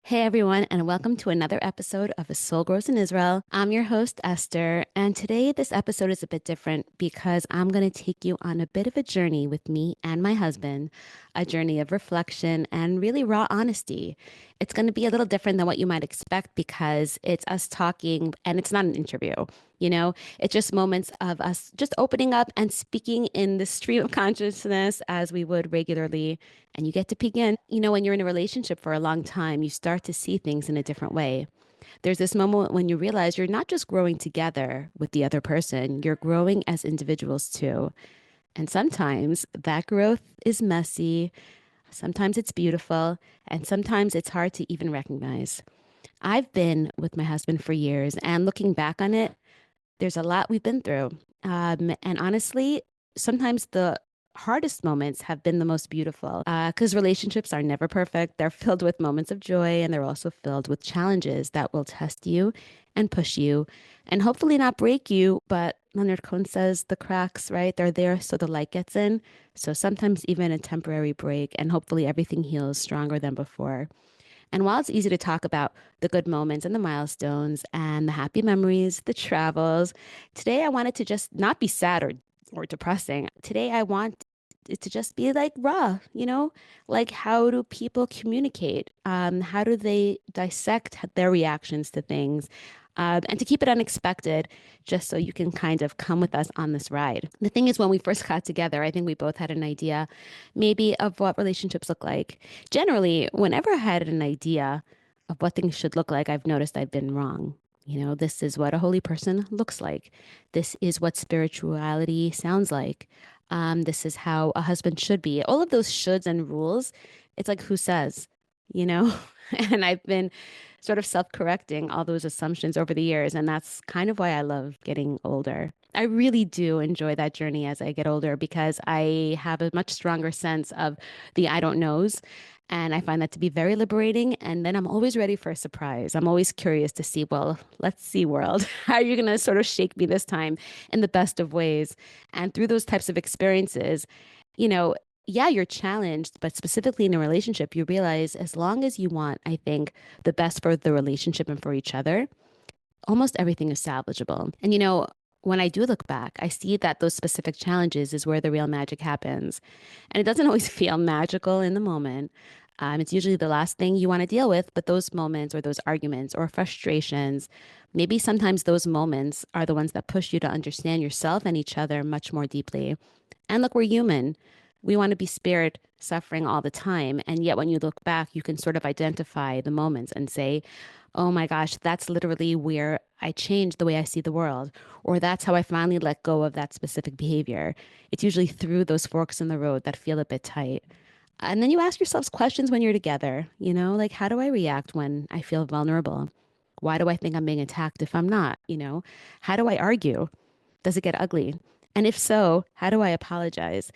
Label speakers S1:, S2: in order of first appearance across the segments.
S1: Hey everyone, and welcome to another episode of A Soul Grows in Israel. I'm your host, Esther, and today this episode is a bit different because I'm going to take you on a bit of a journey with me and my husband, a journey of reflection and really raw honesty. It's going to be a little different than what you might expect because it's us talking and it's not an interview. It's just moments of us just opening up and speaking in the stream of consciousness as we would regularly, and you get to peek in. When you're in a relationship for a long time, you start to see things in a different way. There's this moment when you realize you're not just growing together with the other person, you're growing as individuals too. And sometimes that growth is messy, sometimes it's beautiful, and sometimes it's hard to even recognize. I've been with my husband for years, and looking back on it, there's a lot we've been through. And honestly, sometimes the hardest moments have been the most beautiful because relationships are never perfect. They're filled with moments of joy and they're also filled with challenges that will test you and push you and hopefully not break you. But Leonard Cohen says the cracks, right? They're there so the light gets in. So sometimes even a temporary break and hopefully everything heals stronger than before. And while it's easy to talk about the good moments and the milestones and the happy memories, the travels, today I wanted to just not be sad or depressing. Today I want it to just be like raw, like how do people communicate? How do they dissect their reactions to things? And to keep it unexpected, just so you can kind of come with us on this ride. The thing is, when we first got together, I think we both had an idea maybe of what relationships look like. Generally, whenever I had an idea of what things should look like, I've noticed I've been wrong. This is what a holy person looks like. This is what spirituality sounds like. This is how a husband should be. All of those shoulds and rules, it's like, who says, you know? And I've been sort of self-correcting all those assumptions over the years. And that's kind of why I love getting older. I really do enjoy that journey as I get older because I have a much stronger sense of the I don't knows. And I find that to be very liberating. And then I'm always ready for a surprise. I'm always curious to see, well, let's see, world. How are you going to sort of shake me this time in the best of ways? And through those types of experiences, you know, yeah, you're challenged, but specifically in a relationship, you realize as long as you want, I think, the best for the relationship and for each other, almost everything is salvageable. And when I do look back, I see that those specific challenges is where the real magic happens. And it doesn't always feel magical in the moment. It's usually the last thing you want to deal with, but those moments or those arguments or frustrations, maybe sometimes those moments are the ones that push you to understand yourself and each other much more deeply. And look, we're human. We want to be spared suffering all the time. And yet, when you look back, you can sort of identify the moments and say, oh my gosh, that's literally where I changed the way I see the world. Or that's how I finally let go of that specific behavior. It's usually through those forks in the road that feel a bit tight. And then you ask yourselves questions when you're together, like how do I react when I feel vulnerable? Why do I think I'm being attacked if I'm not? How do I argue? Does it get ugly? And if so, how do I apologize?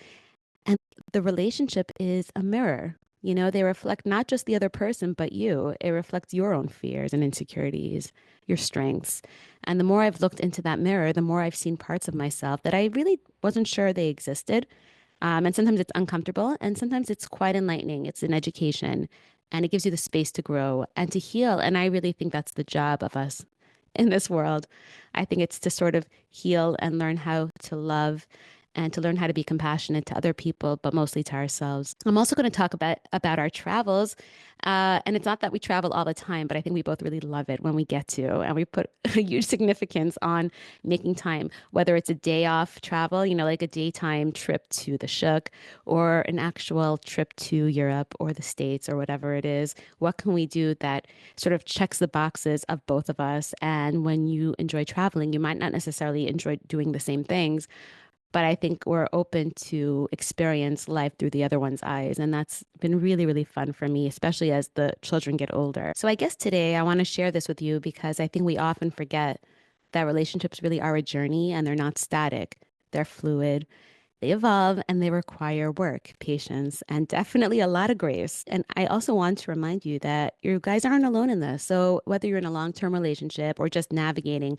S1: And the relationship is a mirror. They reflect not just the other person, but you. It reflects your own fears and insecurities, your strengths. And the more I've looked into that mirror, the more I've seen parts of myself that I really wasn't sure they existed. And sometimes it's uncomfortable, and sometimes it's quite enlightening. It's an education, and it gives you the space to grow and to heal. And I really think that's the job of us in this world. I think it's to sort of heal and learn how to love and to learn how to be compassionate to other people, but mostly to ourselves. I'm also going to talk about our travels. And it's not that we travel all the time, but I think we both really love it when we get to. And we put a huge significance on making time, whether it's a day off travel, like a daytime trip to the Shuk or an actual trip to Europe or the States or whatever it is. What can we do that sort of checks the boxes of both of us? And when you enjoy traveling, you might not necessarily enjoy doing the same things, but I think we're open to experience life through the other one's eyes. And that's been really, really fun for me, especially as the children get older. So I guess today I want to share this with you because I think we often forget that relationships really are a journey and they're not static, they're fluid. They evolve and they require work, patience, and definitely a lot of grace. And I also want to remind you that you guys aren't alone in this. So, whether you're in a long term relationship or just navigating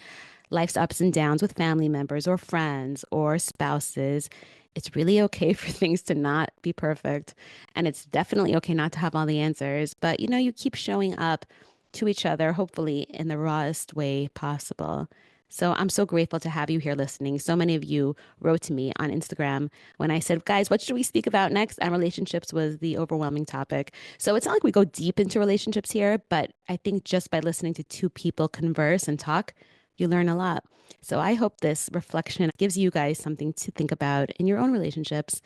S1: life's ups and downs with family members or friends or spouses, it's really okay for things to not be perfect. And it's definitely okay not to have all the answers. But you keep showing up to each other, hopefully in the rawest way possible. So I'm so grateful to have you here listening. So many of you wrote to me on Instagram when I said, guys, what should we speak about next? And relationships was the overwhelming topic. So it's not like we go deep into relationships here, but I think just by listening to two people converse and talk, you learn a lot. So I hope this reflection gives you guys something to think about in your own relationships.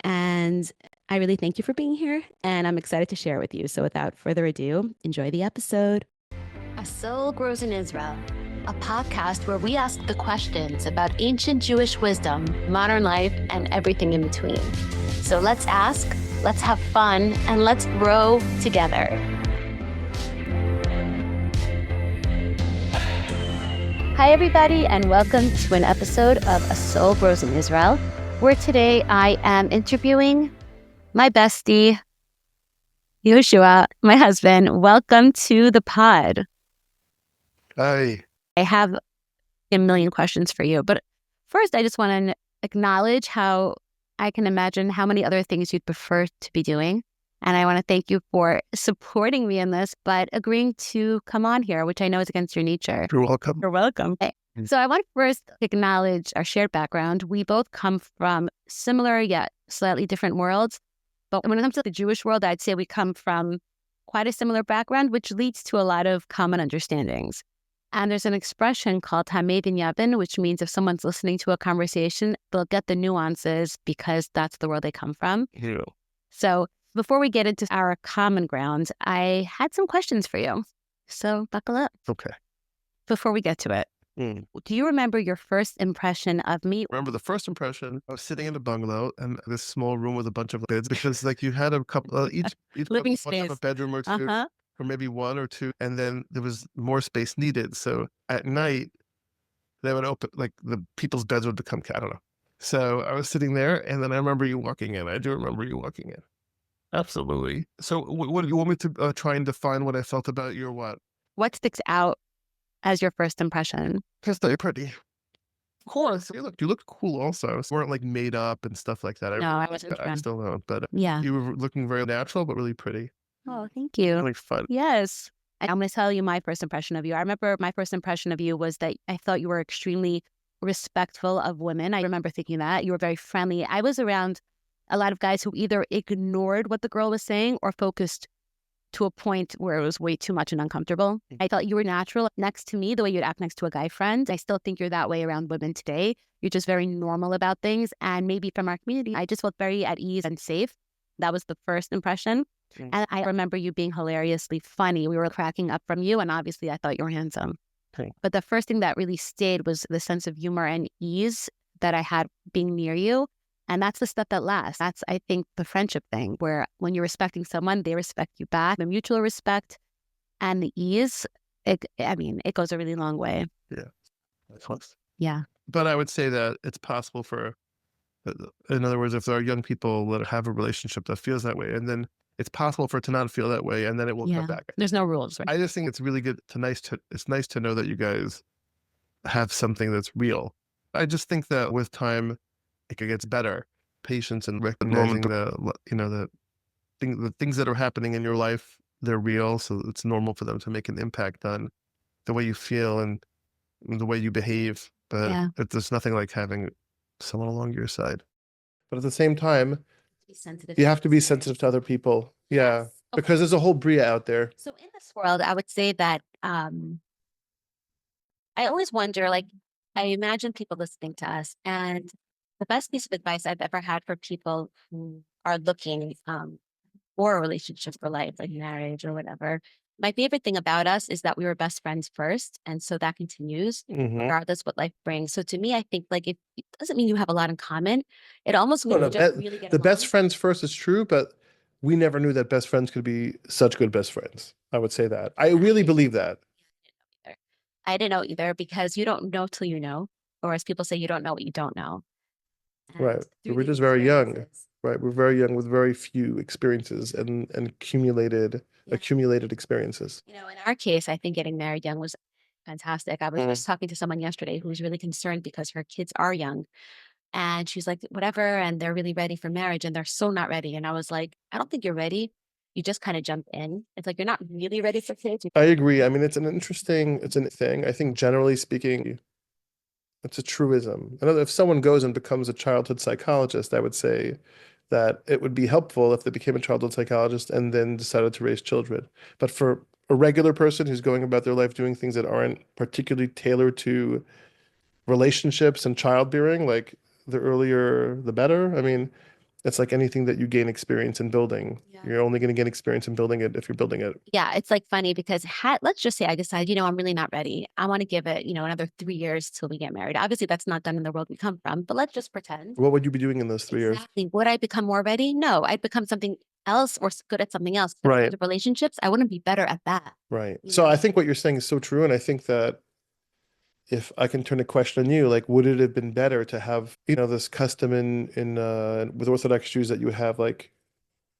S1: And I really thank you for being here, and I'm excited to share with you. So without further ado, enjoy the episode. A Soul Grows in Israel, a podcast where we ask the questions about ancient Jewish wisdom, modern life, and everything in between. So let's ask, let's have fun, and let's grow together. Hi, everybody, and welcome to an episode of A Soul Grows in Israel, where today I am interviewing my bestie, Yoshua, my husband. Welcome to the pod.
S2: Hi.
S1: I have a million questions for you, but first I just want to acknowledge how I can imagine how many other things you'd prefer to be doing. And I want to thank you for supporting me in this, but agreeing to come on here, which I know is against your nature.
S2: You're welcome.
S1: You're welcome. Okay. So I want to first acknowledge our shared background. We both come from similar yet slightly different worlds. But when it comes to the Jewish world, I'd say we come from quite a similar background, which leads to a lot of common understandings. And there's an expression called Hamed bin Yavin, which means if someone's listening to a conversation, they'll get the nuances because that's the world they come from.
S2: Yeah.
S1: So before we get into our common ground, I had some questions for you. So buckle up.
S2: Okay.
S1: Before we get to it, do you remember your first impression of me?
S2: Remember the first impression, I was sitting in a bungalow and this small room with a bunch of beds because like you had a couple, each
S1: Living
S2: couple would have
S1: space.
S2: a bedroom or two, or maybe one or two, and then there was more space needed. So at night, they would open, like the people's beds would become, I don't know. So I was sitting there and then I remember you walking in. I do remember you walking in. Absolutely. So what do you want me to try and define what I felt about you or what?
S1: What sticks out as your first impression?
S2: Just that you're pretty. Of course. You looked cool also. You weren't like made up and stuff like that.
S1: No, I wasn't.
S2: I still don't, but
S1: yeah,
S2: you were looking very natural, but really pretty.
S1: Oh, thank you.
S2: Really fun.
S1: Yes. I'm going to tell you my first impression of you. I remember my first impression of you was that I thought you were extremely respectful of women. I remember thinking that. You were very friendly. I was around a lot of guys who either ignored what the girl was saying or focused to a point where it was way too much and uncomfortable. I thought you were natural next to me, the way you'd act next to a guy friend. I still think you're that way around women today. You're just very normal about things. And maybe from our community, I just felt very at ease and safe. That was the first impression. And I remember you being hilariously funny. We were cracking up from you. And obviously, I thought you were handsome. But the first thing that really stayed was the sense of humor and ease that I had being near you. And that's the stuff that lasts. That's, I think, the friendship thing, where when you're respecting someone, they respect you back. The mutual respect and the ease, it goes a really long way.
S2: Yeah. That's close.
S1: Yeah.
S2: But I would say that it's possible for, in other words, if there are young people that have a relationship that feels that way, and then it's possible for it to not feel that way, and then it will come back.
S1: There's no rules, right?
S2: I just think it's really good it's nice to know that you guys have something that's real. I just think that with time, it gets better. Patience and recognizing the things that are happening in your life, they're real. So it's normal for them to make an impact on the way you feel and the way you behave. But there's nothing like having someone along your side. But at the same time, you have to be sensitive to other people. Yeah. Because there's a whole Bria out there.
S1: So in this world, I would say that I always wonder, like, I imagine people listening to us, and the best piece of advice I've ever had for people who are looking for a relationship for life, like marriage or whatever. My favorite thing about us is that we were best friends first. And so that continues regardless what life brings. So to me, I think like it doesn't mean you have a lot in common. It almost means you just really get
S2: the
S1: along.
S2: best friends first is true, but we never knew that best friends could be such good best friends. I would say that. I really believe that.
S1: I didn't know either because you don't know till you know, or as people say, you don't know what you don't know.
S2: Right. We're just very young. Right. We're very young with very few experiences and accumulated experiences.
S1: In our case, I think getting married young was fantastic. I was just talking to someone yesterday who was really concerned because her kids are young. And she's like, whatever. And they're really ready for marriage and they're so not ready. And I was like, I don't think you're ready. You just kind of jump in. It's like you're not really ready for kids.
S2: I agree. I mean, it's a thing. I think generally speaking, it's a truism. I know that if someone goes and becomes a childhood psychologist, I would say that it would be helpful if they became a childhood psychologist and then decided to raise children. But for a regular person who's going about their life doing things that aren't particularly tailored to relationships and childbearing, like the earlier the better. I mean, it's like anything that you gain experience in building.
S1: Yeah.
S2: You're only going to gain experience in building it if you're building it.
S1: Yeah, it's like funny because let's just say I decide, I'm really not ready. I want to give it, another 3 years till we get married. Obviously, that's not done in the world we come from, but let's just pretend.
S2: What would you be doing in those 3 years?
S1: Exactly. Would I become more ready? No, I'd become something else or good at something else. But in
S2: Right.
S1: terms of relationships, I wouldn't be better at that.
S2: Right. So I think what you're saying is so true. And I think that if I can turn a question on you, like, would it have been better to have, this custom in with Orthodox Jews that you have like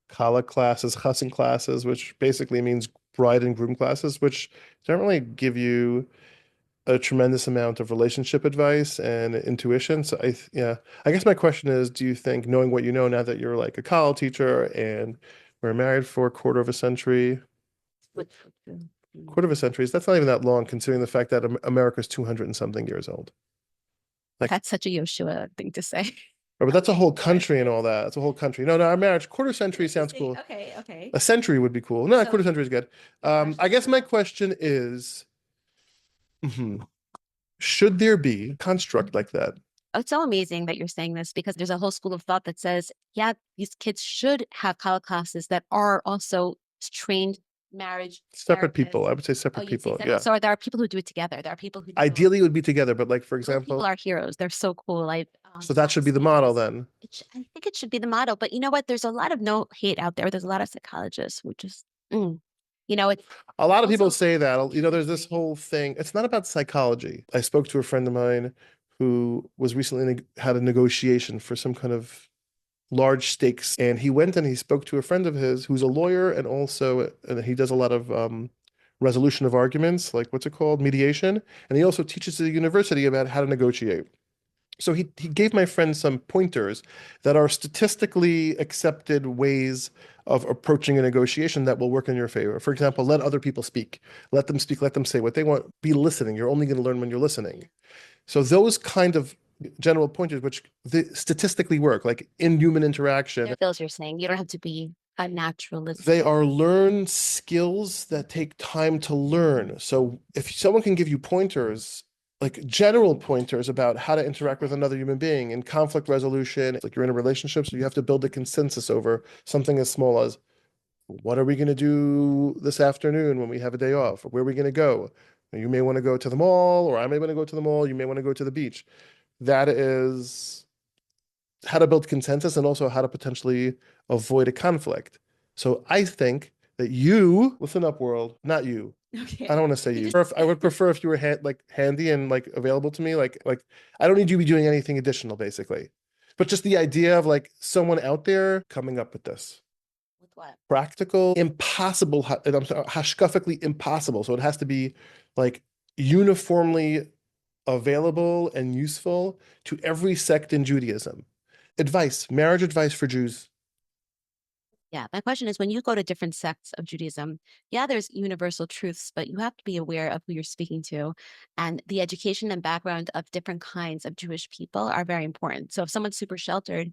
S2: kala classes, chassan classes, which basically means bride and groom classes, which don't really give you a tremendous amount of relationship advice and intuition. So yeah, I guess my question is, do you think, knowing what you know now that you're like a college teacher and we're married for a quarter of a century, that's not even that long considering the fact that America's 200 and something years old.
S1: That's such a Yoshua thing to say.
S2: But that's a whole country and all that. It's a whole country. No, our marriage, quarter century sounds cool.
S1: Okay.
S2: A century would be cool. No, a quarter century is good. I guess my question is, should there be a construct like that?
S1: It's so amazing that you're saying this because there's a whole school of thought that says, yeah, these kids should have college classes that are also trained marriage
S2: separate people. I would say separate people. Yeah.
S1: So there are people who do it together. There are people who
S2: ideally it would be together, but like for example,
S1: people are heroes. They're so cool.
S2: So that should be the model then.
S1: I think it should be the model. But you know what? There's a lot of no hate out there. There's a lot of psychologists who just, it's
S2: a lot of people say that, there's this whole thing. It's not about psychology. I spoke to a friend of mine who was recently had a negotiation for some kind of large stakes. And he went and he spoke to a friend of his who's a lawyer and he does a lot of resolution of arguments, like what's it called? Mediation. And he also teaches at the university about how to negotiate. So he gave my friend some pointers that are statistically accepted ways of approaching a negotiation that will work in your favor. For example, let other people speak. Let them speak, let them say what they want. Be listening. You're only going to learn when you're listening. So those kind of general pointers, which statistically work, like in human interaction.
S1: Those you're saying, you don't have to be a naturalist.
S2: They are learned skills that take time to learn. So if someone can give you pointers, like general pointers about how to interact with another human being in conflict resolution, like you're in a relationship, so you have to build a consensus over something as small as, what are we going to do this afternoon when we have a day off? Or where are we going to go? You may want to go to the mall, or I may want to go to the mall. You may want to go to the beach. That is how to build consensus and also how to potentially avoid a conflict. So I think that listen up, world, not you. Okay. I don't want to say you. I would prefer if you were handy and like available to me. Like I don't need you to be doing anything additional, basically. But just the idea of like someone out there coming up with this.
S1: With what?
S2: Practical, impossible, hashkafically impossible. So it has to be like uniformly available and useful to every sect in Judaism. Marriage advice for Jews.
S1: Yeah, my question is, when you go to different sects of Judaism, yeah, there's universal truths, but you have to be aware of who you're speaking to. And the education and background of different kinds of Jewish people are very important. So if someone's super sheltered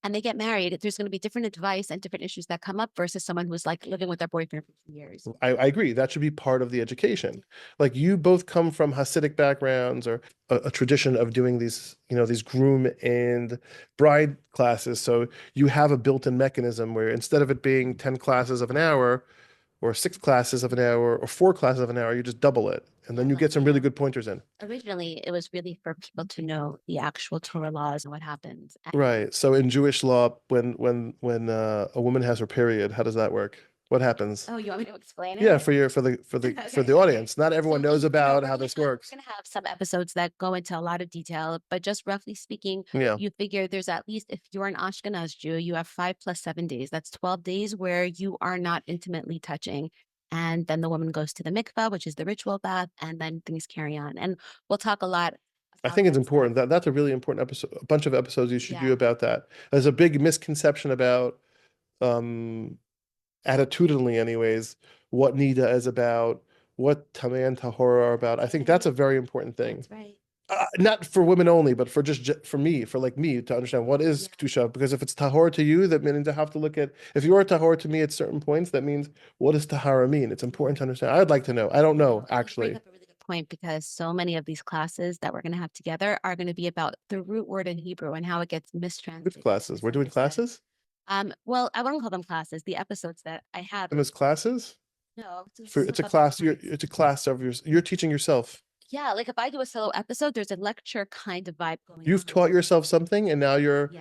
S1: and they get married, there's going to be different advice and different issues that come up versus someone who's like living with their boyfriend for 2 years.
S2: I agree. That should be part of the education. Like you both come from Hasidic backgrounds or a tradition of doing these, these groom and bride classes. So you have a built-in mechanism where instead of it being 10 classes of an hour or 6 classes of an hour or 4 classes of an hour, you just double it. And then you get some really good pointers in.
S1: Originally, it was really for people to know the actual Torah laws and what happens.
S2: Right. So in Jewish law, when a woman has her period, how does that work? What happens?
S1: Oh, you want me to explain
S2: Yeah,
S1: it?
S2: for the
S1: Okay.
S2: audience. Not everyone knows about how this works.
S1: We're gonna have some episodes that go into a lot of detail, but just roughly speaking,
S2: Yeah.
S1: you figure there's at least, if you're an Ashkenaz Jew, you have 5 + 7 days. That's 12 days where you are not intimately touching. And then the woman goes to the mikvah, which is the ritual bath, and then things carry on. And we'll talk a lot
S2: I
S1: about
S2: think it's
S1: that
S2: important.
S1: stuff.
S2: That's a really important episode. A bunch of episodes you should do
S1: Yeah.
S2: about that. There's a big misconception about um attitudinally anyways, what Nida is about, what Tameh and Tahora are about. I think that's a very important thing.
S1: That's right.
S2: Not for women only, but for just for me, for like me to understand what is Kedusha. Because if it's Tahor to you, that means to have to look at, if you are Tahor to me at certain points, that means what does Tahara mean? It's important to understand. I'd like to know. I don't know,
S1: You
S2: actually.
S1: bring up a really good point because so many of these classes that we're going to have together are going to be about the root word in Hebrew and how it gets mistranslated.
S2: Which classes? We're doing classes?
S1: Well, I wouldn't call them classes. The episodes that I have.
S2: Them as classes?
S1: No,
S2: It's a class. It's a class of yours. You're teaching yourself.
S1: Yeah, like if I do a solo episode, there's a lecture kind of vibe going on.
S2: You've taught yourself something, and now you're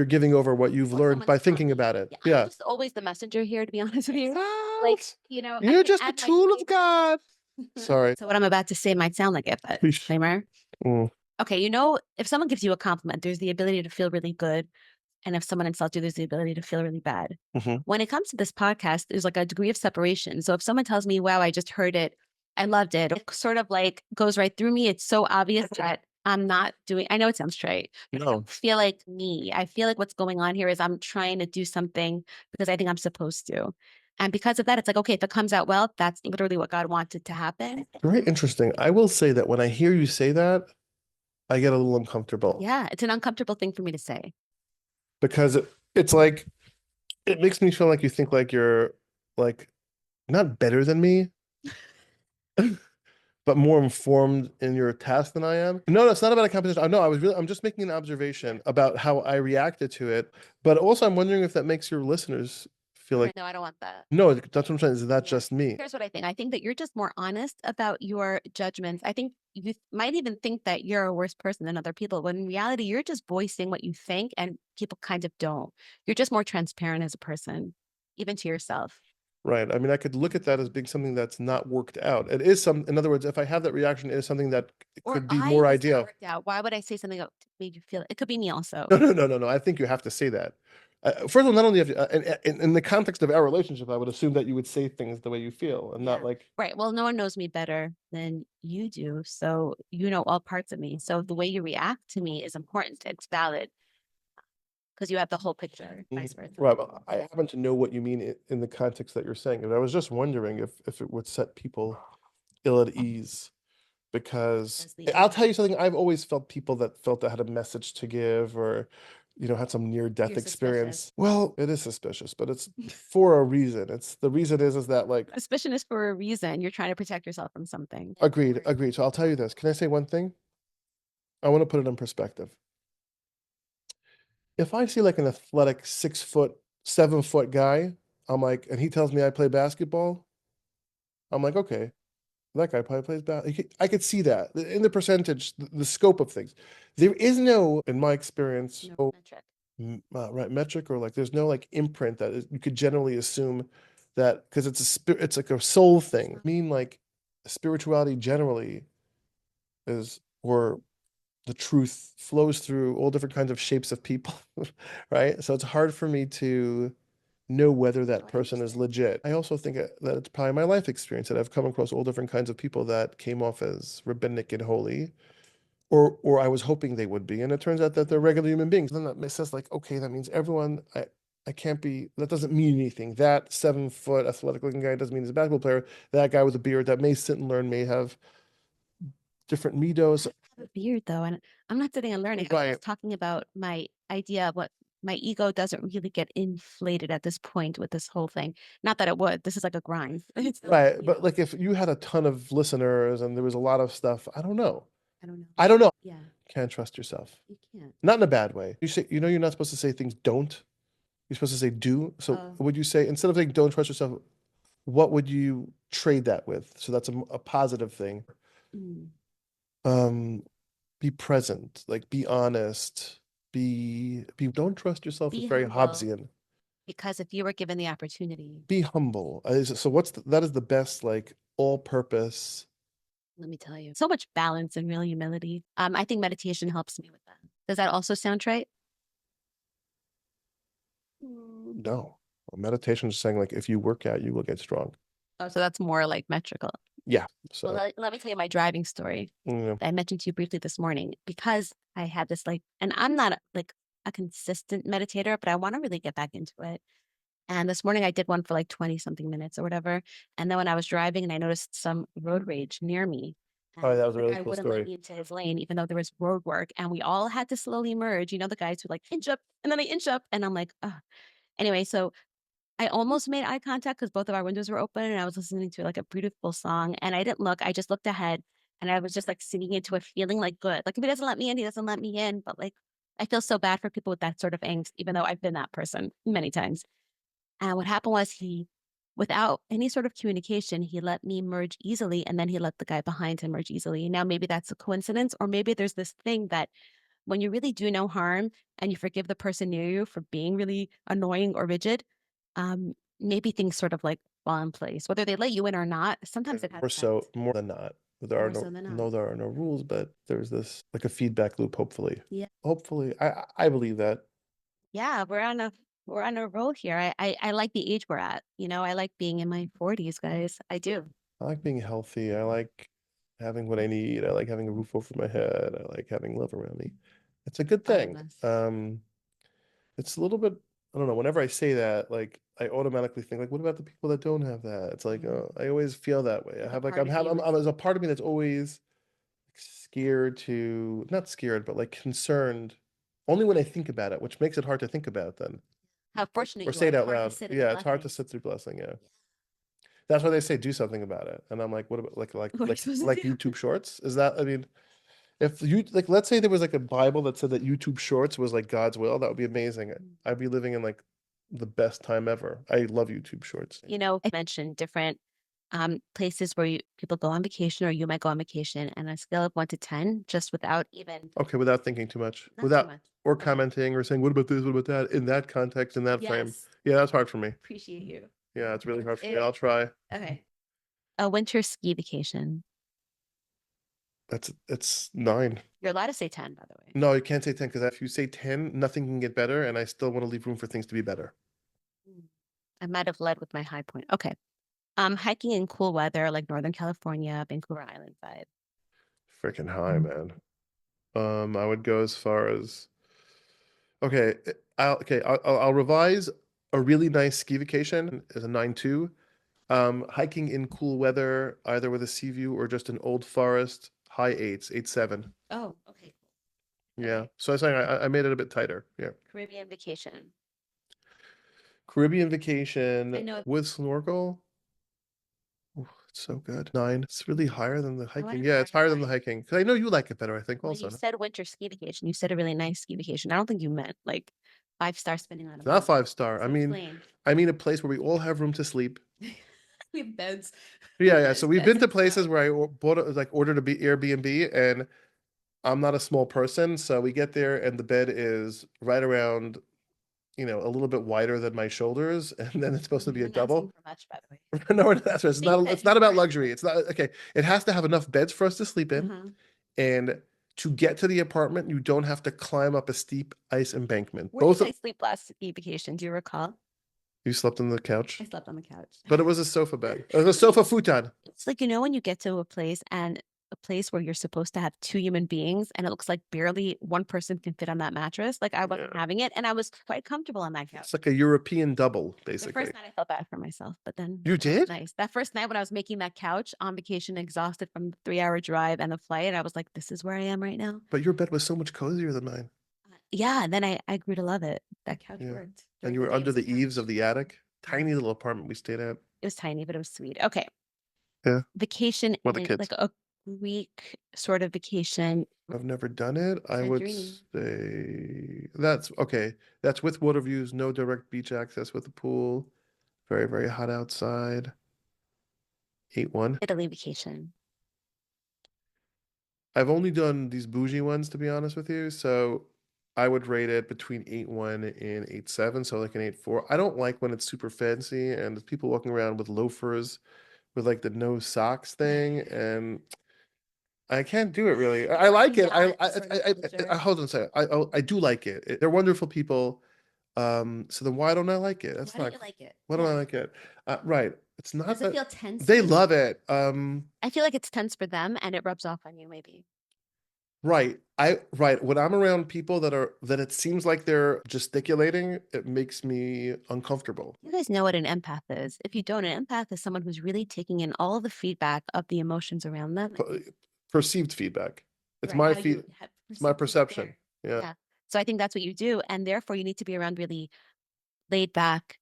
S2: giving over what you've learned by thinking about it.
S1: I'm just always the messenger here, to be honest with you. Like, I
S2: You're
S1: can
S2: just a
S1: add my
S2: tool of
S1: flavor.
S2: God. Sorry.
S1: So what I'm about to say might sound like it, but disclaimer. Okay, if someone gives you a compliment, there's the ability to feel really good. And if someone insults you, there's the ability to feel really bad. When it comes to this podcast, there's like a degree of separation. So if someone tells me, wow, I just heard it, I loved it, it sort of like goes right through me. It's so obvious that I'm not doing, I know it sounds straight, but I don't feel like me. I feel like what's going on here is I'm trying to do something because I think I'm supposed to. And because of that, it's like, okay, if it comes out well, that's literally what God wanted to happen.
S2: Very interesting. I will say that when I hear you say that, I get a little uncomfortable.
S1: Yeah, it's an uncomfortable thing for me to say.
S2: Because it's like, it makes me feel like you think like you're like not better than me, but more informed in your task than I am. No, it's not about a competition. No, I'm just making an observation about how I reacted to it. But also I'm wondering if that makes your listeners feel like,
S1: no, I don't want that.
S2: No, that's what I'm saying. Is that just me?
S1: Here's what I think. I think that you're just more honest about your judgments. I think you might even think that you're a worse person than other people, when in reality, you're just voicing what you think and people kind of don't. You're just more transparent as a person, even to yourself.
S2: Right. I mean, I could look at that as being something that's not worked out. It is in other words, if I have that reaation, it is something that could be more ideal.
S1: Why would I say something that made you feel it? Could be me also.
S2: No. I think you have to say that. First of all, not only have in the context of our relationship, I would assume that you would say things the way you feel and not like.
S1: Right. Well, no one knows me better than you do. So you know all parts of me. So the way you react to me is important. It's valid because you have the whole picture, vice versa.
S2: Right. But I happen to know what you mean in the context that you're saying. And I was just wondering if it would set people ill at ease. Because I'll tell you something, I've always felt people that felt they had a message to give or, had some near-death experience. Well, it is suspicious, but it's for a reason. The reason is that like.
S1: Suspicion is for a reason. You're trying to protect yourself from something.
S2: Agreed. So I'll tell you this. Can I say one thing? I want to put it in perspective. If I see like an athletic 6 foot, 7 foot guy, I'm like, and he tells me I play basketball, I'm like, okay, that guy probably plays basketball. I could see that in the percentage, the scope of things. There is no, in my experience, right, metric, or like there's no like imprint that you could generally assume that because it's like a soul thing. I mean, like spirituality generally is, or the truth flows through all different kinds of shapes of people, right? So it's hard for me to know whether that person is legit. I also think that it's probably my life experience that I've come across all different kinds of people that came off as rabbinic and holy, or I was hoping they would be, and it turns out that they're regular human beings. Then that says like, okay, that means everyone. I can't be. That doesn't mean anything. That 7 foot athletic looking guy doesn't mean he's a basketball player. That guy with a beard that may sit and learn may have different midos.
S1: I have a beard though, and I'm not sitting and learning.
S2: Right.
S1: I was talking about my idea of what my ego doesn't really get inflated at this point with this whole thing. Not that it would. This is like a grind.
S2: Right. But like if you had a ton of listeners and there was a lot of stuff, I don't know.
S1: I don't know. Yeah.
S2: Can't trust yourself.
S1: You can't.
S2: Not in a bad way. You say, you're not supposed to say things don't. You're supposed to say do. So would you say, instead of saying don't trust yourself, what would you trade that with? So that's a positive thing. Be present, like be honest, don't trust yourself. It's very Hobbesian.
S1: Because if you were given the opportunity,
S2: Be humble. So that is the best, like, all-purpose.
S1: let me tell you, so much balance and real humility. I think meditation helps me with that. Does that also sound right?
S2: No. Meditation is saying, like, if you work out, you will get strong.
S1: Oh, so that's more like metrical.
S2: Yeah.
S1: Well,
S2: So,
S1: let me tell you my driving story
S2: yeah.
S1: that I mentioned to you briefly this morning because I had this like, and I'm not like a consistent meditator, but I want to really get back into it. And this morning I did one for like 20 something minutes or whatever. And then when I was driving and I noticed some road rage near me,
S2: Oh,
S1: and
S2: that was a
S1: the
S2: really
S1: guy
S2: cool
S1: wouldn't let
S2: story.
S1: me into his lane, even though there was road work. And we all had to slowly merge. You know, the guys who like inch up and then I inch up. And I'm like, oh. Anyway, so I almost made eye contact because both of our windows were open and I was listening to like a beautiful song. And I didn't look, I just looked ahead and I was just like singing into it, feeling like good. Like if he doesn't let me in, he doesn't let me in. But like, I feel so bad for people with that sort of angst, even though I've been that person many times. And what happened was without any sort of communication, he let me merge easily. And then he let the guy behind him merge easily. Now, maybe that's a coincidence, or maybe there's this thing that when you really do no harm and you forgive the person near you for being really annoying or rigid, maybe things sort of like fall in place, whether they let you in or not. Sometimes it has effect.
S2: More than not.
S1: More so than not.
S2: There are no rules, but there's this, like, a feedback loop, hopefully.
S1: Yeah.
S2: Hopefully. I believe that.
S1: Yeah, we're on a roll here. I like the age we're at. You know, I like being in my 40s, guys. I do.
S2: I like being healthy. I like having what I need. I like having a roof over my head. I like having love around me. It's a good
S1: All of
S2: thing.
S1: us.
S2: It's a little bit, I don't know, whenever I say that, like, I automatically think, like, what about the people that don't have that? It's like,
S1: Mhm.
S2: I always feel that way. I
S1: Like a
S2: have, like,
S1: part of you is
S2: there's a part of me that's always scared to, not scared, but like concerned only when I think about it, which makes it hard to think about then.
S1: how fortunate
S2: Or
S1: you
S2: say
S1: are.
S2: it
S1: It's
S2: out
S1: hard to
S2: loud.
S1: sit in the
S2: Yeah, it's hard to
S1: blessing.
S2: sit through blessing. Yeah. That's why they say do something about it. And I'm like, what about
S1: What are you supposed to do?
S2: YouTube Shorts? Is that, I mean, if you, like, let's say there was like a Bible that said that YouTube Shorts was like God's will, that would be amazing. I'd be living in like the best time ever. I love YouTube Shorts.
S1: You know, I mentioned different places where people go on vacation or you might go on vacation and on a scale of 1 to 10, just without even,
S2: Okay, without thinking too much,
S1: not too
S2: without,
S1: much.
S2: or
S1: Okay.
S2: commenting or saying, what about this? What about that? In that context, in that frame.
S1: Yes.
S2: Yeah, that's hard for me.
S1: Appreciate you.
S2: Yeah, it's really hard for me.
S1: It,
S2: I'll try.
S1: okay. A winter ski vacation.
S2: It's 9.
S1: You're allowed to say 10, by the way.
S2: No, you can't say 10 because if you say 10, nothing can get better, and I still want to leave room for things to be better.
S1: Mm. I might have led with my high point. Okay. Hiking in cool weather like Northern California, Vancouver Island vibe.
S2: Freaking high, man. I would go as far as, okay, I'll revise. A really nice ski vacation is a 9.2. Hiking in cool weather, either with a sea view or just an old forest, high 8s, 8.7.
S1: Oh, okay.
S2: Yeah.
S1: Okay.
S2: So I was saying I made it a bit tighter. Yeah.
S1: Caribbean vacation.
S2: Caribbean
S1: I
S2: vacation
S1: know.
S2: with snorkel. Ooh, it's so good. 9. It's really higher than the
S1: I want
S2: hiking.
S1: to
S2: Yeah, it's higher than the
S1: clarify.
S2: hiking. Because I know you like it better, I think,
S1: When you
S2: also.
S1: said winter ski vacation, you said a really nice ski vacation. I don't think you meant like 5 star spending on a
S2: It's not
S1: boat.
S2: 5 star.
S1: So explain.
S2: I mean a place where we all have room to sleep.
S1: We have beds.
S2: Yeah, yeah. So we've
S1: Beds
S2: been
S1: in
S2: to
S1: the snow.
S2: places where like ordered a Airbnb, and I'm not a small person, so we get there and the bed is right around, a little bit wider than my shoulders, and then it's supposed to be
S1: You're
S2: a
S1: not asking
S2: double.
S1: for much, by the way.
S2: No, that's right.
S1: Big bed,
S2: It's not about
S1: right?
S2: luxury. It's not okay. It has to have enough beds for us to sleep in,
S1: Uh-huh.
S2: and to get to the apartment, you don't have to climb up a steep ice embankment.
S1: Where did I sleep last ski vacation? Do you recall?
S2: You slept on the couch,
S1: I slept on the couch.
S2: but it was a sofa bed. It was a sofa futon.
S1: It's like, when you get to a place and a place where you're supposed to have two human beings and it looks like barely one person can fit on that mattress. Like I wasn't
S2: Yeah.
S1: having it and I was quite comfortable on that
S2: It's
S1: couch.
S2: like a European double,
S1: The
S2: basically.
S1: first night I felt bad for myself, but then
S2: You
S1: it was
S2: did?
S1: nice. That first night when I was making that couch on vacation, exhausted from the 3 hour drive and the flight, I was like, this is where I am right now.
S2: But your bed was so much cozier than mine.
S1: Yeah. And then I grew to love it. That couch
S2: Yeah.
S1: worked.
S2: And
S1: During
S2: you
S1: the
S2: were
S1: day, it
S2: under
S1: was a
S2: the eaves of
S1: couch.
S2: the attic.
S1: Yeah.
S2: Tiny little apartment we stayed at.
S1: It was tiny, but it was sweet. Okay.
S2: Yeah.
S1: Vacation
S2: Well, the
S1: in
S2: kids.
S1: like a Greek sort of vacation.
S2: I've never done it. I would
S1: Santorini.
S2: say that's okay. That's with water views, no direct beach access with the pool. Very, very hot outside. 8-1.
S1: Italy vacation.
S2: I've only done these bougie ones, to be honest with you. So I would rate it between 8.1 and 8.7, so like an 8.4. I don't like when it's super fancy and there's people walking around with loafers with like the no socks thing, and I can't do it really. I like it. Hold on a second. I do like it. They're wonderful people. So then why don't I like it? That's
S1: Why don't
S2: not.
S1: you like it?
S2: Why don't I like it? Right. It's not
S1: Does it
S2: that
S1: feel tense
S2: they
S1: for you?
S2: love it.
S1: I feel like it's tense for them and it rubs off on you, maybe.
S2: Right. Right. When I'm around people that it seems like they're gesticulating, it makes me uncomfortable.
S1: You guys know what an empath is. If you don't, an empath is someone who's really taking in all the feedback of the emotions around them.
S2: Perceived feedback. It's
S1: Right.
S2: my
S1: How
S2: feed.
S1: you have
S2: It's my
S1: perceived it
S2: perception.
S1: there.
S2: Yeah.
S1: Yeah. So I think that's what you do. And therefore, you need to be around really laid back,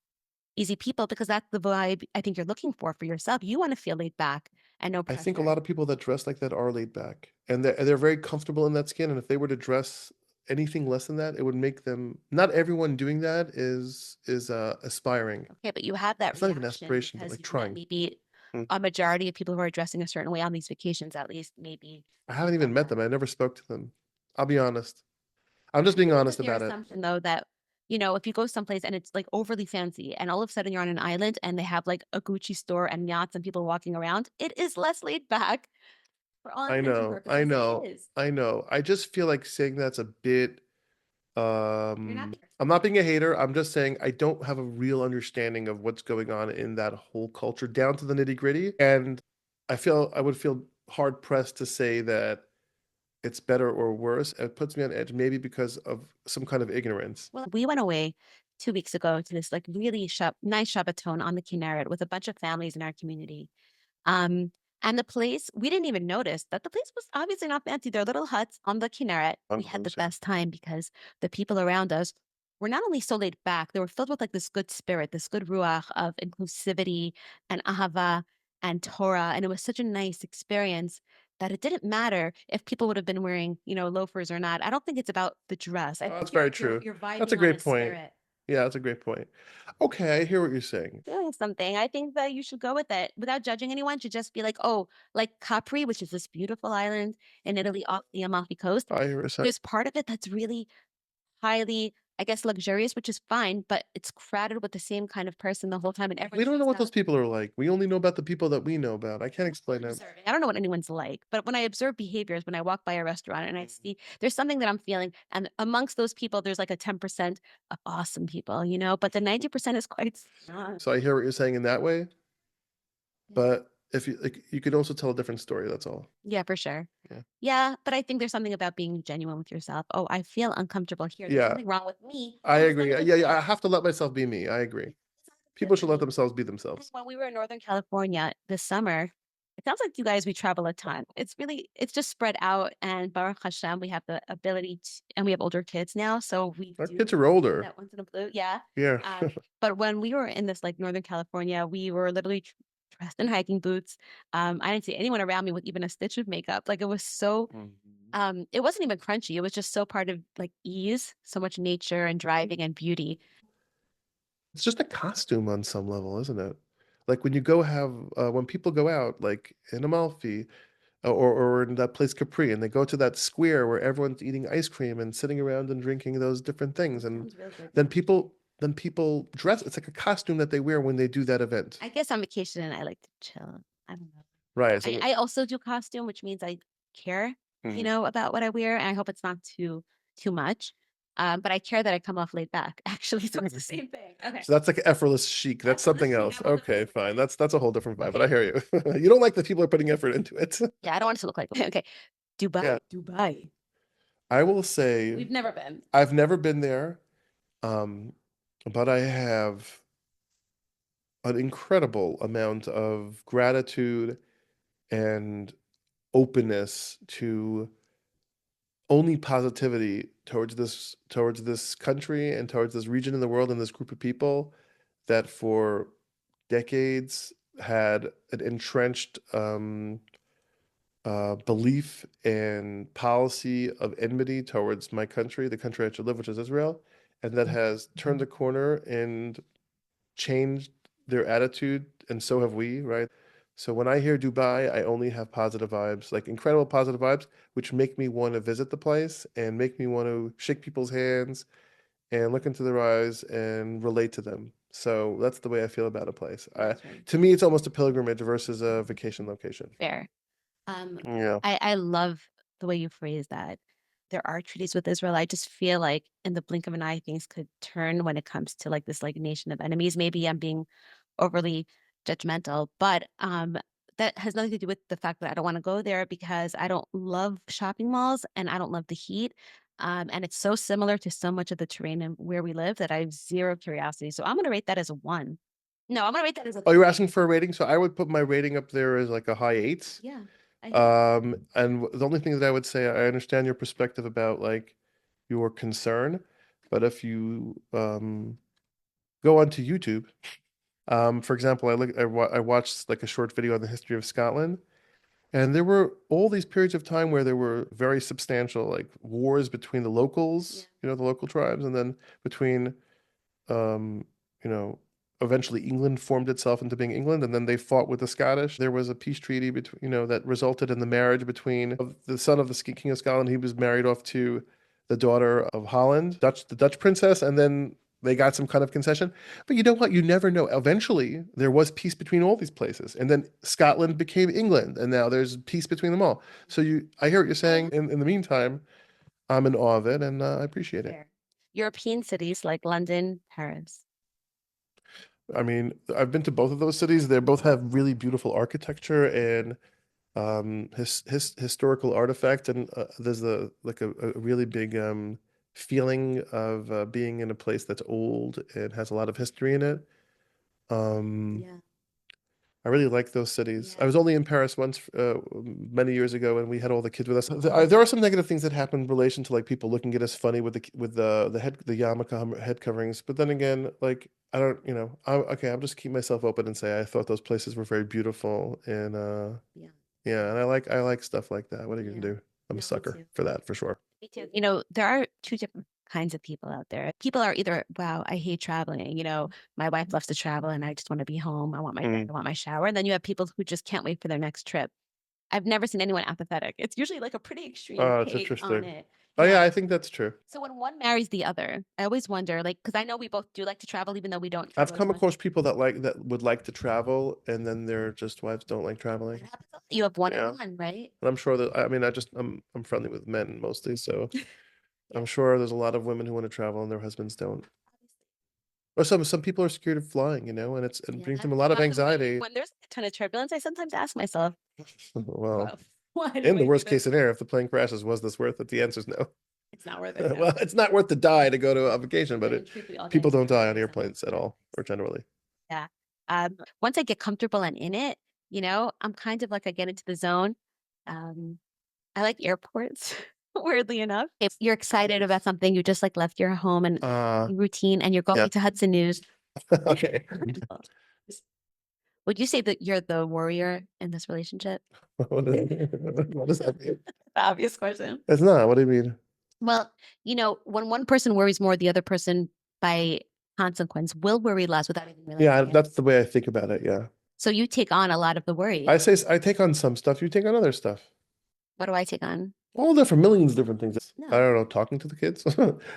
S1: easy people because that's the vibe I think you're looking for yourself. You want to feel laid back and no
S2: I think a
S1: pressure.
S2: lot of people that dress like that are laid back, and they're very comfortable in that skin. And if they were to dress anything less than that, it would make them. Not everyone doing that is aspiring.
S1: Okay, but you have that
S2: It's not even
S1: reaction
S2: aspiration, but
S1: because
S2: like
S1: you've met
S2: trying.
S1: maybe
S2: Mm.
S1: a majority of people who are dressing a certain way on these vacations, at least maybe
S2: I
S1: you
S2: haven't even
S1: felt
S2: met
S1: that.
S2: them. I never spoke to them. I'll be honest. I'm just
S1: I
S2: being
S1: think it's a
S2: honest
S1: fair
S2: about it.
S1: assumption though that, if you go someplace and it's like overly fancy and all of a sudden you're on an island and they have like a Gucci store and yachts and people walking around, it is less laid back for all
S2: I
S1: intents and
S2: know, I
S1: purposes. It
S2: know,
S1: is.
S2: I know. I just feel like saying that's a bit.
S1: You're not
S2: I'm not being a hater. I'm just saying I don't have a real understanding of what's going on in that whole culture down to the nitty-gritty. And I would feel hard pressed to say that it's better or worse. It puts me on edge, maybe because of some kind of ignorance.
S1: Well, we went away 2 weeks ago to this like really nice Shabbaton on the Kinneret with a bunch of families in our community. Um, and the place, we didn't even notice that the place was obviously not fancy. They're little huts on the Kinneret. We had the best time because the people around us were not only so laid back, they were filled with like this good spirit, this good ruach of inclusivity and ahava and Torah. And it was such a nice experience that it didn't matter if people would have been wearing, loafers or not. I don't think it's about the dress. I
S2: Oh, that's
S1: think
S2: very
S1: you're
S2: true.
S1: you're
S2: That's a
S1: vibing on a
S2: great point.
S1: spirit.
S2: Yeah, that's a great point. Okay, I hear what you're saying.
S1: Doing something. I think that you should go with it without judging anyone. Should just be like, oh, like Capri, which is this beautiful island in Italy off the Amalfi Coast.
S2: I hear what you're saying.
S1: There's part of it that's really highly, I guess, luxurious, which is fine, but it's crowded with the same kind of person the whole time, and
S2: We
S1: everyone's
S2: don't know
S1: dressed
S2: what those
S1: up.
S2: people are like. We only know about the people that we know about. I can't explain it.
S1: Observing. I don't know what anyone's like, but when I observe behaviors, when I walk by a restaurant and I see there's something that I'm feeling, and amongst those people, there's like a 10% of awesome people, but the 90% is quite.
S2: So I hear what you're saying in that way,
S1: Yeah.
S2: but if you like, you could also tell a different story. That's all.
S1: Yeah, for sure.
S2: Yeah.
S1: Yeah, but I think there's something about being genuine with yourself. Oh, I feel uncomfortable here. There's
S2: Yeah,
S1: something wrong with me.
S2: I
S1: Oh, there's
S2: agree.
S1: nothing
S2: Yeah,
S1: good
S2: yeah. I
S1: here.
S2: have to let myself be me. I agree.
S1: It's not good
S2: People
S1: for
S2: should let
S1: me.
S2: themselves be themselves.
S1: When we were in Northern California this summer, it sounds like you guys, we travel a ton. It's just spread out. And Baruch Hashem, we have the ability to, and we have older kids now. So we
S2: Our
S1: do
S2: kids are
S1: do
S2: older.
S1: that once in a blue. Yeah.
S2: Yeah.
S1: But when we were in this like Northern California, we were literally dressed in hiking boots. I didn't see anyone around me with even a stitch of makeup. Like it was so it wasn't even crunchy. It was just so part of like ease, so much nature and driving and beauty.
S2: It's just a costume on some level, isn't it? Like when you go have when people go out, like in Amalfi or in that place Capri, and they go to that square where everyone's eating ice cream and sitting around and drinking those different things, and
S1: Sounds real good.
S2: then people dress. It's like a costume that they wear when they do that event.
S1: I guess on vacation I like to chill. I don't know.
S2: Right.
S1: I also do costume, which means I care,
S2: Mhm.
S1: about what I wear, and I hope it's not too much. But I care that I come off laid back, actually. So it's the same thing. Okay.
S2: So that's like effortless chic. That's something
S1: Effortless chic.
S2: else. Okay, fine. That's a whole different vibe, but I
S1: Okay.
S2: hear you. You don't like that people are putting effort into it.
S1: Yeah, I don't want it to look like okay. Dubai.
S2: Yeah.
S1: Dubai.
S2: I will say
S1: We've never been.
S2: I've never been there, um, but I have an incredible amount of gratitude and openness to only positivity towards this country and towards this region in the world and this group of people that for decades had an entrenched belief and policy of enmity towards my country, the country I should live, which is Israel, and that has turned a corner and changed their attitude, and so have we, right? So when I hear Dubai, I only have positive vibes, like incredible positive vibes, which make me want to visit the place and make me want to shake people's hands and look into their eyes and relate to them. So that's the way I feel about a place. To me, it's almost a pilgrimage versus a vacation location.
S1: Fair. Um,
S2: Yeah.
S1: I love the way you phrase that. There are treaties with Israel. I just feel like in the blink of an eye, things could turn when it comes to like this like nation of enemies. Maybe I'm being overly judgmental, but that has nothing to do with the fact that I don't want to go there because I don't love shopping malls and I don't love the heat. And it's so similar to so much of the terrain and where we live that I have zero curiosity. So I'm going to rate that as a one. No, I'm going to rate that as a
S2: Oh, you're
S1: three.
S2: asking for a rating? So I would put my rating up there as like a high eight.
S1: Yeah, I hear
S2: And the only thing that I would say, I understand your perspective about like your concern, but if you go onto YouTube, for example, I watched like a short video on the history of Scotland, and there were all these periods of time where there were very substantial like wars between the locals, the local tribes, and then between um, you know, eventually England formed itself into being England, and then they fought with the Scottish. There was a peace treaty between, that resulted in the marriage between the son of the King of Scotland. He was married off to the daughter of Holland, the Dutch princess, and then they got some kind of concession. But you know what? You never know. Eventually, there was peace between all these places, and then Scotland became England, and now there's peace between them all. So I hear what you're saying. In the meantime, I'm in awe of it, and I appreciate it.
S1: European cities like London, Paris.
S2: I mean, I've been to both of those cities. They both have really beautiful architecture and historical artifacts, and there's a really big feeling of being in a place that's old and has a lot of history in it. Um,
S1: Yeah.
S2: I really like those cities. I was only in Paris once, many years ago, and we had all the kids with us. There are some negative things that happen in relation to like people looking at us funny with the yarmulke head coverings. But then again, like I don't, okay, I'll just keep myself open and say I thought those places were very beautiful, and yeah, and I like stuff like that. What are you gonna do? I'm a sucker for that for sure.
S1: Me too. There are two different kinds of people out there. People are either, wow, I hate traveling. My wife loves to travel and I just want to be home. I want my bed, I want my shower. And then you have people who just can't wait for their next trip. I've never seen anyone apathetic. It's usually like a pretty extreme
S2: Oh, it's
S1: take on
S2: interesting.
S1: it.
S2: Oh yeah, I think that's true.
S1: So when one marries the other, I always wonder, like, because I know we both do like to travel, even though we don't
S2: I've
S1: travel as
S2: come
S1: much.
S2: across people that would like to travel, and then their just wives don't like traveling.
S1: You have one
S2: Yeah.
S1: on one, right?
S2: And I'm sure that I mean I'm friendly with men mostly, so I'm sure there's a lot of women who want to travel and their husbands don't. Or some people are scared of flying, and it brings them a lot of anxiety.
S1: When there's a ton of turbulence, I sometimes ask myself,
S2: Well,
S1: why do
S2: in the
S1: I do
S2: worst
S1: this?
S2: case scenario, if the plane crashes, was this worth it? The answer is no.
S1: It's not worth it.
S2: Well, it's not worth to die to go to a vacation, but people don't die on airplanes at all, or generally.
S1: Yeah. Once I get comfortable and in it, I'm kind of like I get into the zone. I like airports, weirdly enough. If you're excited about something, you just like left your home and routine and you're going to Hudson News.
S2: Okay.
S1: Would you say that you're the warrior in this relationship?
S2: What does that mean?
S1: Obvious question.
S2: It's not. What do you mean?
S1: Well, when one person worries more, the other person by consequence will worry less without even realizing
S2: Yeah,
S1: it.
S2: that's the way I think about it. Yeah.
S1: So you take on a lot of the worry.
S2: I take on some stuff. You take on other stuff.
S1: What do I take on?
S2: All different, millions of different things. I don't know, talking to the kids,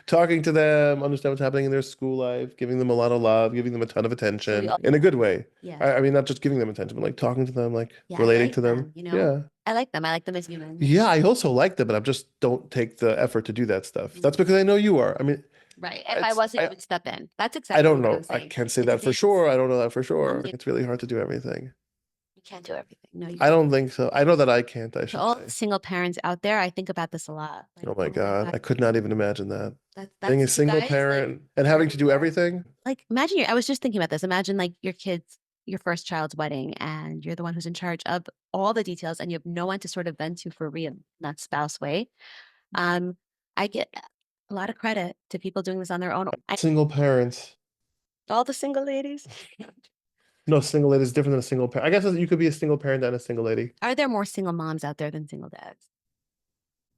S2: talking to them, understand what's happening in their school life, giving them a lot of love, giving them a ton of attention in a good way.
S1: Yeah.
S2: I mean, not just giving them attention, but like talking to them, like relating to them. Yeah.
S1: I like them. I like them as humans.
S2: Yeah, I also like them, but I just don't take the effort to do that stuff. That's because I know you are. I mean,
S1: right. If I wasn't, you would step in. That's exactly
S2: I don't
S1: what
S2: know.
S1: I'm
S2: I
S1: saying.
S2: can't say that for sure. I don't know that for sure. It's really hard to do everything.
S1: You can't do everything. No, you
S2: I don't think so. I know that I can't, I
S1: To
S2: should
S1: all
S2: say.
S1: single parents out there, I think about this a lot.
S2: Oh my God. I could not even imagine that.
S1: That's
S2: Being a
S1: you
S2: single
S1: guys,
S2: parent and having to do everything.
S1: like imagine I was just thinking about this. Imagine like your first child's wedding, and you're the one who's in charge of all the details, and you have no one to sort of vent to for real, not spouse way. I get a lot of credit to people doing this on their own.
S2: Single parents.
S1: All the single ladies.
S2: No, single lady is different than a single parent. I guess you could be a single parent and a single lady.
S1: Are there more single moms out there than single dads?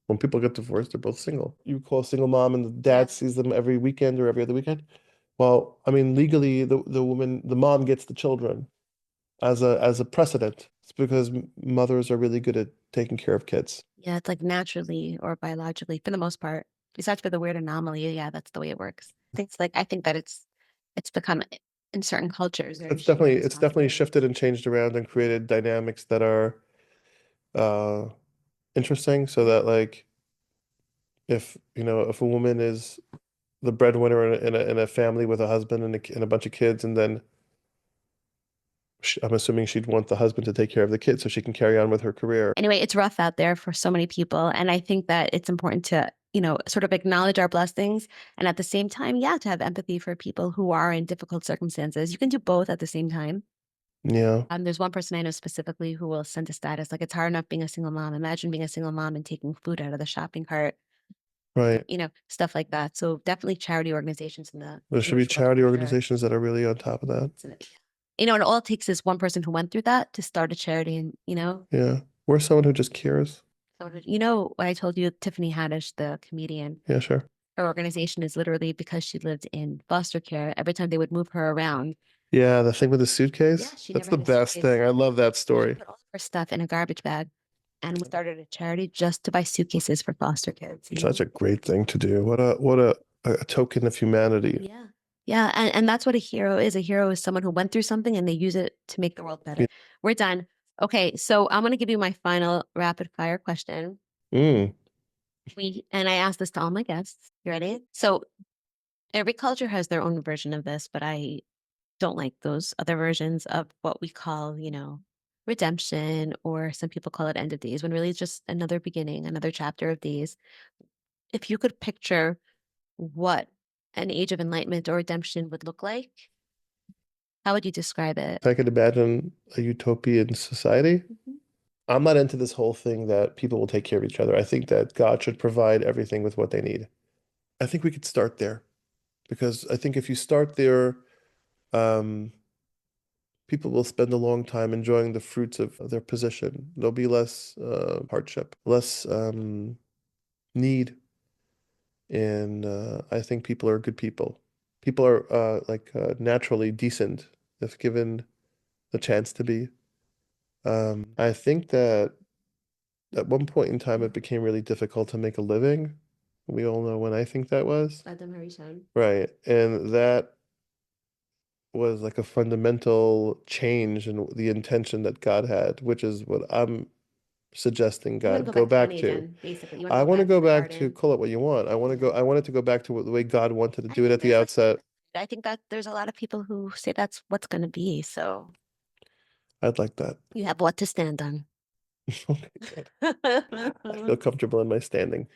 S2: When people get divorced, they're both single. You call a single mom and the dad sees them every weekend or every other weekend. Well, I mean, legally, the mom gets the children as a precedent. It's because mothers are really good at taking care of kids.
S1: Yeah, it's like naturally or biologically for the most part. Besides for the weird anomaly, yeah, that's the way it works. I think that it's become in certain cultures very shared
S2: It's definitely
S1: responsibility.
S2: shifted and changed around and created dynamics that are uh interesting so that like if if a woman is the breadwinner in a family with a husband and a bunch of kids and then I'm assuming she'd want the husband to take care of the kids so she can carry on with her career.
S1: Anyway, it's rough out there for so many people. And I think that it's important to, sort of acknowledge our blessings and at the same time, yeah, to have empathy for people who are in difficult circumstances. You can do both at the same time.
S2: Yeah,
S1: There's one person I know specifically who will send a status like, it's hard enough being a single mom. Imagine being a single mom and taking food out of the shopping cart,
S2: right.
S1: stuff like that. So definitely charity organizations in the
S2: There should be
S1: Jewish world
S2: charity
S1: for sure.
S2: organizations that are really on top of that.
S1: And all it takes is one person who went through that to start a charity and,
S2: Yeah. Or someone who just cares.
S1: what I told you, Tiffany Haddish, the comedian,
S2: Yeah, sure.
S1: her organization is literally because she lived in foster care. Every time they would move her around,
S2: Yeah, the thing with the
S1: yeah,
S2: suitcase.
S1: she
S2: That's
S1: never
S2: the
S1: had a
S2: best
S1: suitcase.
S2: thing. I love that
S1: She
S2: story.
S1: put all of her stuff in a garbage bag and we started a charity just to buy suitcases for foster kids.
S2: Such a great thing to do. A token of humanity.
S1: Yeah. Yeah. And that's what a hero is. A hero is someone who went through something and they use it to make the world better.
S2: Yeah.
S1: We're done. Okay. So I'm going to give you my final rapid fire question.
S2: Mm.
S1: And I asked this to all my guests. You ready? So every culture has their own version of this, but I don't like those other versions of what we call, redemption, or some people call it end of days, when really it's just another beginning, another chapter of days. If you could picture what an age of enlightenment or redemption would look like, how would you describe it?
S2: If I could imagine a utopian society, I'm not into this whole thing that people will take care of each other. I think that God should provide everything with what they need. I think we could start there because I think if you start there, um, people will spend a long time enjoying the fruits of their position. There'll be less hardship, less need, and I think people are good people. People are naturally decent if given the chance to be. I think that at one point in time it became really difficult to make a living. We all know when I think that was.
S1: Adam Harishon.
S2: Right. And that was like a fundamental change in the intention that God had, which is what I'm suggesting
S1: You want to
S2: God
S1: go
S2: go
S1: back to
S2: back
S1: Eden
S2: to.
S1: Eden, basically. You want to
S2: I
S1: go
S2: want to
S1: back to
S2: go
S1: the
S2: back to
S1: garden.
S2: call it what you want. I want it to go back to the way God wanted to
S1: I
S2: do it
S1: think
S2: at the
S1: there's
S2: outset.
S1: I think that there's a lot of people who say that's what's going to be. So
S2: I'd like that.
S1: you have what to stand on.
S2: Okay, good. I feel comfortable in my standing.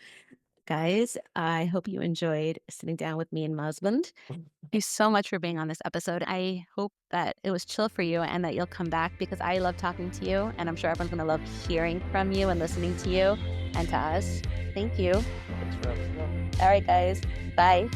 S1: Guys, I hope you enjoyed sitting down with me and my husband. Thank you so much for being on this episode. I hope that it was chill for you and that you'll come back because I love talking to you. And I'm sure everyone's going to love hearing from you and listening to you and to us. Thank you.
S2: Thanks for having me on.
S1: All right, guys. Bye.